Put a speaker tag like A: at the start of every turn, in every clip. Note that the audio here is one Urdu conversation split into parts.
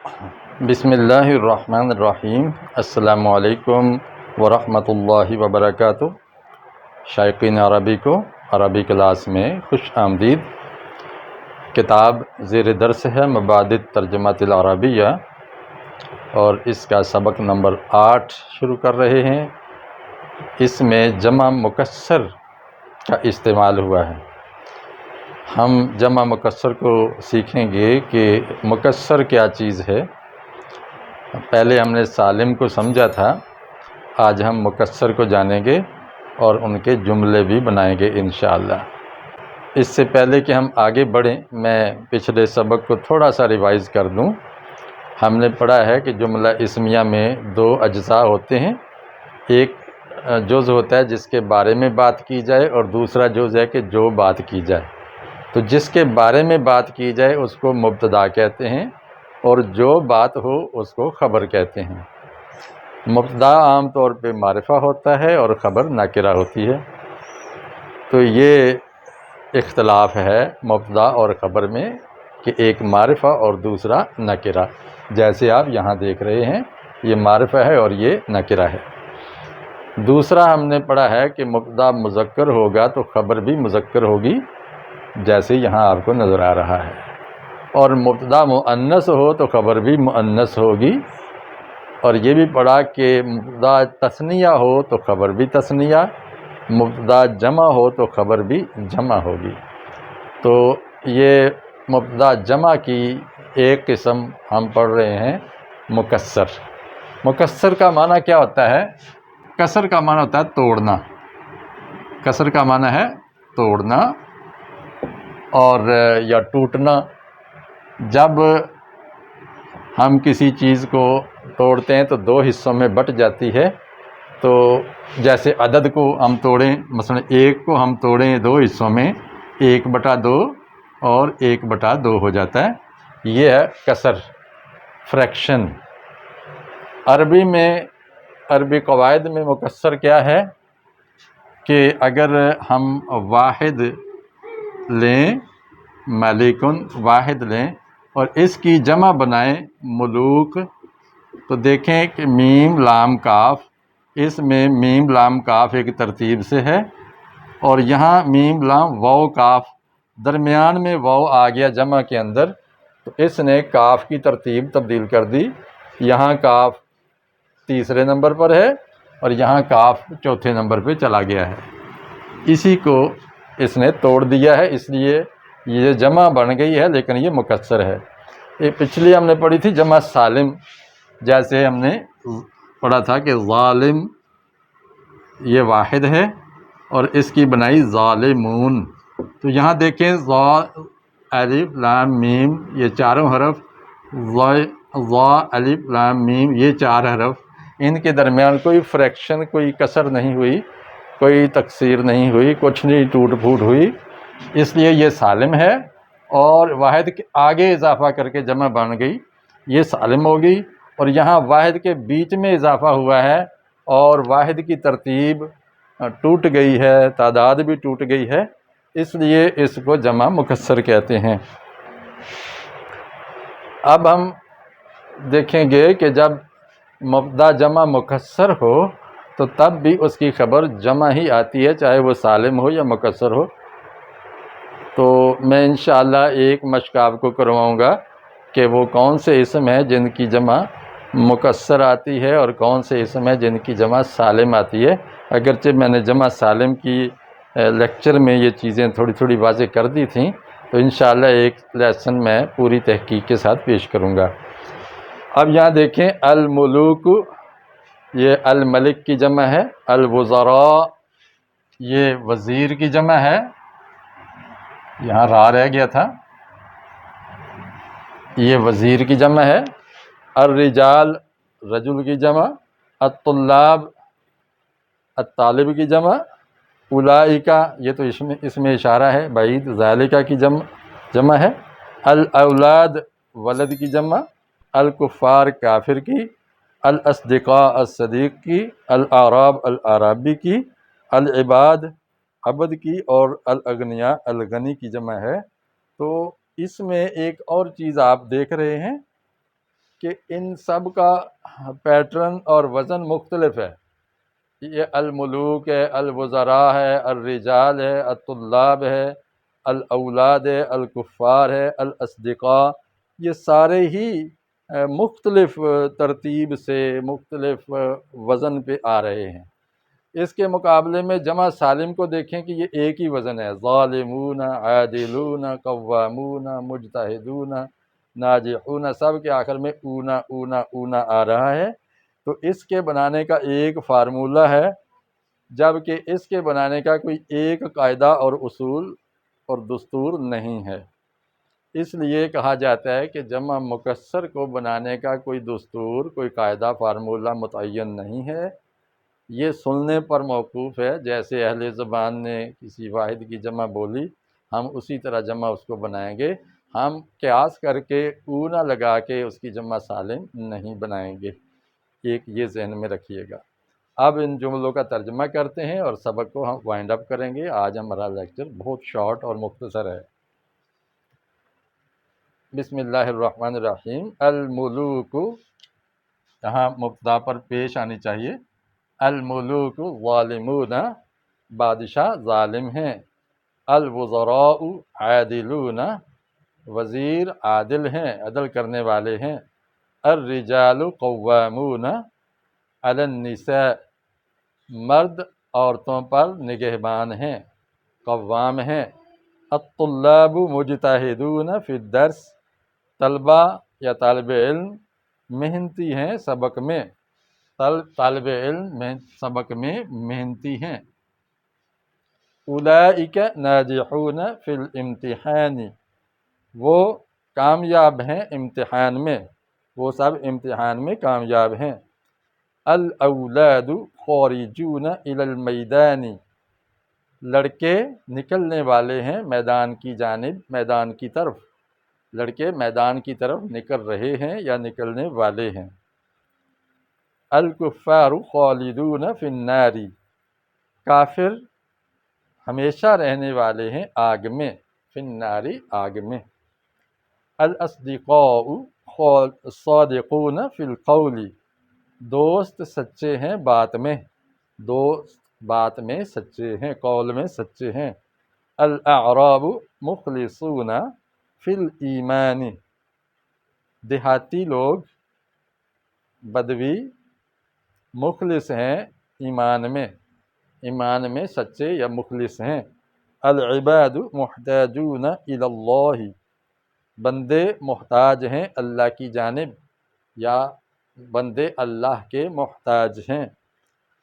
A: بسم اللہ الرحمن الرحیم۔ السلام علیکم ورحمۃ اللہ وبرکاتہ۔ شائقین عربی کو عربی کلاس میں خوش آمدید۔ کتاب زیر درس ہے مبادئ ترجمۃ العربیہ، اور اس کا سبق نمبر 8 شروع کر رہے ہیں۔ اس میں جمع مکسر کا استعمال ہوا ہے۔ ہم جمع مکسر کو سیکھیں گے کہ مکسر کیا چیز ہے۔ پہلے ہم نے سالم کو سمجھا تھا، آج ہم مکسر کو جانیں گے اور ان کے جملے بھی بنائیں گے انشاءاللہ۔ اس سے پہلے کہ ہم آگے بڑھیں، میں پچھلے سبق کو تھوڑا سا ریوائز کر دوں۔ ہم نے پڑھا ہے کہ جملہ اسمیہ میں 2 اجزاء ہوتے ہیں۔ ایک جز ہوتا ہے جس کے بارے میں بات کی جائے، اور دوسرا جز ہے کہ جو بات کی جائے۔ تو جس کے بارے میں بات کی جائے اس کو مبتدا کہتے ہیں، اور جو بات ہو اس کو خبر کہتے ہیں۔ مبتدا عام طور پہ معرفہ ہوتا ہے اور خبر نکرہ ہوتی ہے۔ تو یہ اختلاف ہے مبتدا اور خبر میں کہ ایک معرفہ اور دوسرا نکرہ۔ جیسے آپ یہاں دیکھ رہے ہیں، یہ معرفہ ہے اور یہ نکرہ ہے۔ دوسرا ہم نے پڑھا ہے کہ مبتدا مذکر ہوگا تو خبر بھی مذکر ہوگی، جیسے یہاں آپ کو نظر آ رہا ہے، اور مبتدا مؤنث ہو تو خبر بھی مؤنث ہوگی۔ اور یہ بھی پڑھا کہ مبتدا تثنیہ ہو تو خبر بھی تثنیہ، مبتدا جمع ہو تو خبر بھی جمع ہوگی۔ تو یہ مبتدا جمع کی ایک قسم ہم پڑھ رہے ہیں مکسر۔ مکسر کا معنی کیا ہوتا ہے؟ کسر کا معنی ہوتا ہے توڑنا۔ کسر کا معنی ہے توڑنا اور یا ٹوٹنا۔ جب ہم کسی چیز کو توڑتے ہیں تو 2 حصوں میں بٹ جاتی ہے۔ تو جیسے عدد کو ہم توڑیں، مثلا 1 کو ہم توڑیں 2 حصوں میں، 1/2 اور 1/2 ہو جاتا ہے۔ یہ ہے کسر، فریکشن۔ عربی میں، عربی قواعد میں مکسر کیا ہے کہ اگر ہم واحد لیں، ملکن واحد لیں اور اس کی جمع بنائیں ملوک، تو دیکھیں کہ میم لام کاف، اس میں میم لام کاف ایک ترتیب سے ہے، اور یہاں میم لام واو کاف، درمیان میں واو آ گیا جمع کے اندر، تو اس نے کاف کی ترتیب تبدیل کر دی۔ یہاں کاف تیسرے نمبر پر ہے اور یہاں کاف چوتھے نمبر پہ چلا گیا ہے۔ اسی کو اس نے توڑ دیا ہے، اس لیے یہ جمع بن گئی ہے لیکن یہ مکسر ہے۔ یہ پچھلی ہم نے پڑھی تھی جمع سالم، جیسے ہم نے پڑھا تھا کہ ظالم یہ واحد ہے اور اس کی بنائی ظالمون۔ تو یہاں دیکھیں ظا، الف لام میم، یہ چاروں حرف، ظا الف لام میم، یہ 4 حرف، ان کے درمیان کوئی فریکشن، کوئی کسر نہیں ہوئی، کوئی تکسیر نہیں ہوئی، کچھ نہیں ٹوٹ پھوٹ ہوئی، اس لیے یہ سالم ہے۔ اور واحد کے آگے اضافہ کر کے جمع بن گئی، یہ سالم ہوگی۔ اور یہاں واحد کے بیچ میں اضافہ ہوا ہے اور واحد کی ترتیب ٹوٹ گئی ہے، تعداد بھی ٹوٹ گئی ہے، اس لیے اس کو جمع مکسر کہتے ہیں۔ اب ہم دیکھیں گے کہ جب مبتدا جمع مکسر ہو تو تب بھی اس کی خبر جمع ہی آتی ہے، چاہے وہ سالم ہو یا مکسر ہو۔ تو میں انشاءاللہ ایک مشق آپ کو کرواؤں گا کہ وہ کون سے اسم ہیں جن کی جمع مکسر آتی ہے اور کون سے اسم ہیں جن کی جمع سالم آتی ہے۔ اگرچہ میں نے جمع سالم کی لیکچر میں یہ چیزیں تھوڑی تھوڑی واضح کر دی تھیں، تو انشاءاللہ ایک لیسن میں پوری تحقیق کے ساتھ پیش کروں گا۔ اب یہاں دیکھیں الملوک، یہ الملک کی جمع ہے۔ الوزراء یہ وزیر کی جمع ہے، یہاں را رہ گیا تھا، یہ وزیر کی جمع ہے۔ الرجال رجل کی جمع، الطلاب الطالب کی جمع، اولئک یہ تو اس میں اشارہ ہے بعید، ذالکہ کی جمع ہے۔ الاولاد ولد کی جمع، الکفار کافر کی، الاصدقاء الصدیق کی، الاعراب الاعرابی کی، العباد عبد کی، اور الاغنیاء الغنی کی جمع ہے۔ تو اس میں ایک اور چیز آپ دیکھ رہے ہیں کہ ان سب کا پیٹرن اور وزن مختلف ہے۔ یہ الملوک ہے، الوزراء ہے، الرجال ہے، الطلاب ہے، الاولاد ہے، الکفار ہے، الاصدقاء، یہ سارے ہی مختلف ترتیب سے مختلف وزن پہ آ رہے ہیں۔ اس کے مقابلے میں جمع سالم کو دیکھیں کہ یہ ایک ہی وزن ہے، ظالمون، عادلون، قوامون، مجتہدون، ناجحون، سب کے آخر میں اونا اونا اونا آ رہا ہے۔ تو اس کے بنانے کا ایک فارمولہ ہے، جبکہ اس کے بنانے کا کوئی ایک قاعدہ اور اصول اور دستور نہیں ہے۔ اس لیے کہا جاتا ہے کہ جمع مکسر کو بنانے کا کوئی دستور، کوئی قاعدہ فارمولہ متعین نہیں ہے، یہ سننے پر موقوف ہے۔ جیسے اہل زبان نے کسی واحد کی جمع بولی، ہم اسی طرح جمع اس کو بنائیں گے، ہم قیاس کر کے اونا لگا کے اس کی جمع سالم نہیں بنائیں گے۔ ایک یہ ذہن میں رکھیے گا۔ اب ان جملوں کا ترجمہ کرتے ہیں اور سبق کو ہم وائنڈ اپ کریں گے۔ آج ہمارا لیکچر بہت شارٹ اور مختصر ہے۔ بسم اللہ الرحمن الرحیم۔ الملوک، یہاں مبتدا پر پیش آنی چاہیے۔ الملوک ظالمون، بادشاہ ظالم ہیں۔ الوزراء عادلون، وزیر عادل ہیں، عدل کرنے والے ہیں۔ الرجال قوامون علی النساء، مرد عورتوں پر نگہبان ہیں، قوام ہیں۔ الطلاب مجتہدون فی الدرس، طلبہ یا طالب علم محنتی ہیں سبق میں، طالب علم سبق میں محنتی ہیں۔ اولئک ناجحون فی الامتحان، وہ کامیاب ہیں امتحان میں، وہ سب امتحان میں کامیاب ہیں۔ الاولاد خارجون الی المیدان، لڑکے نکلنے والے ہیں میدان کی جانب، میدان کی طرف، لڑکے میدان کی طرف نکل رہے ہیں یا نکلنے والے ہیں۔ الکفار خالدون فی النار، کافر ہمیشہ رہنے والے ہیں آگ میں، فی النار، آگ میں۔ الاصدقاء صادقون فی القول، دوست سچے ہیں بات میں، دوست بات میں سچے ہیں، قول میں سچے ہیں۔ الاعراب مخلصون فی الایمان، دیہاتی لوگ، بدوی مخلص ہیں ایمان میں، ایمان میں سچے یا مخلص ہیں۔ العباد محتاجون الی اللہ، بندے محتاج ہیں اللہ کی جانب یا بندے اللہ کے محتاج ہیں۔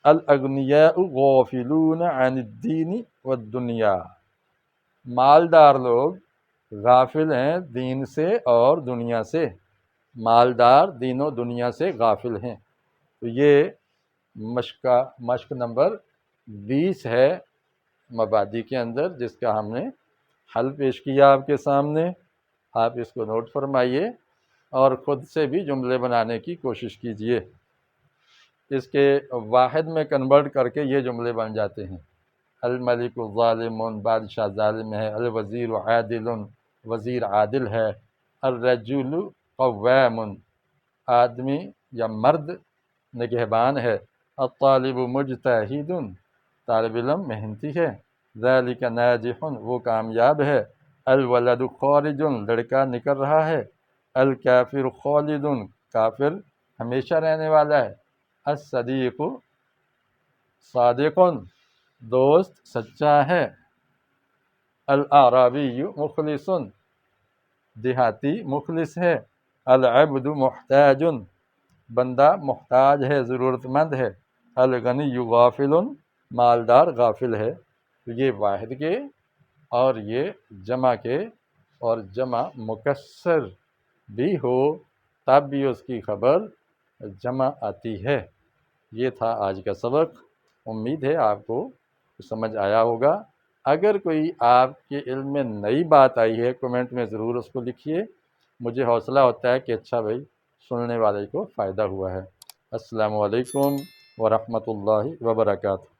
A: الاغنیاء غافلون عن الدین والدنیا، مالدار لوگ غافل ہیں دین سے اور دنیا سے، مالدار دین و دنیا سے غافل ہیں۔ تو یہ مشق نمبر 20 ہے مبادی کے اندر، جس کا ہم نے حل پیش کیا آپ کے سامنے۔ آپ اس کو نوٹ فرمائیے اور خود سے بھی جملے بنانے کی کوشش کیجیے۔ اس کے واحد میں کنورٹ کر کے یہ جملے بن جاتے ہیں۔ الملک ظالم، بادشاہ ظالم ہے۔ الوزیر عادل، وزیر عادل ہے۔ الرجل قوام، آدمی یا مرد نگہبان ہے۔ الطالب مجتہد، طالب علم محنتی ہے۔ ذالک ناجح، وہ کامیاب ہے۔ الولد خارج، لڑکا نکل رہا ہے۔ الکافر خالد، کافر ہمیشہ رہنے والا ہے۔ الصدیق صادق، دوست سچا ہے۔ الاعرابی مخلص، دیہاتی مخلص ہے۔ العبد محتاج، بندہ محتاج ہے، ضرورت مند ہے۔ الغنی غافل، مالدار غافل ہے۔ تو یہ واحد کے اور یہ جمع کے، اور جمع مکسر بھی ہو تب بھی اس کی خبر جمع آتی ہے۔ یہ تھا آج کا سبق۔ امید ہے آپ کو سمجھ آیا ہوگا۔ اگر کوئی آپ کے علم میں نئی بات آئی ہے کمنٹ میں ضرور اس کو لکھیے، مجھے حوصلہ ہوتا ہے کہ اچھا بھائی سننے والے کو فائدہ ہوا ہے۔ السلام علیکم ورحمۃ اللہ وبرکاتہ۔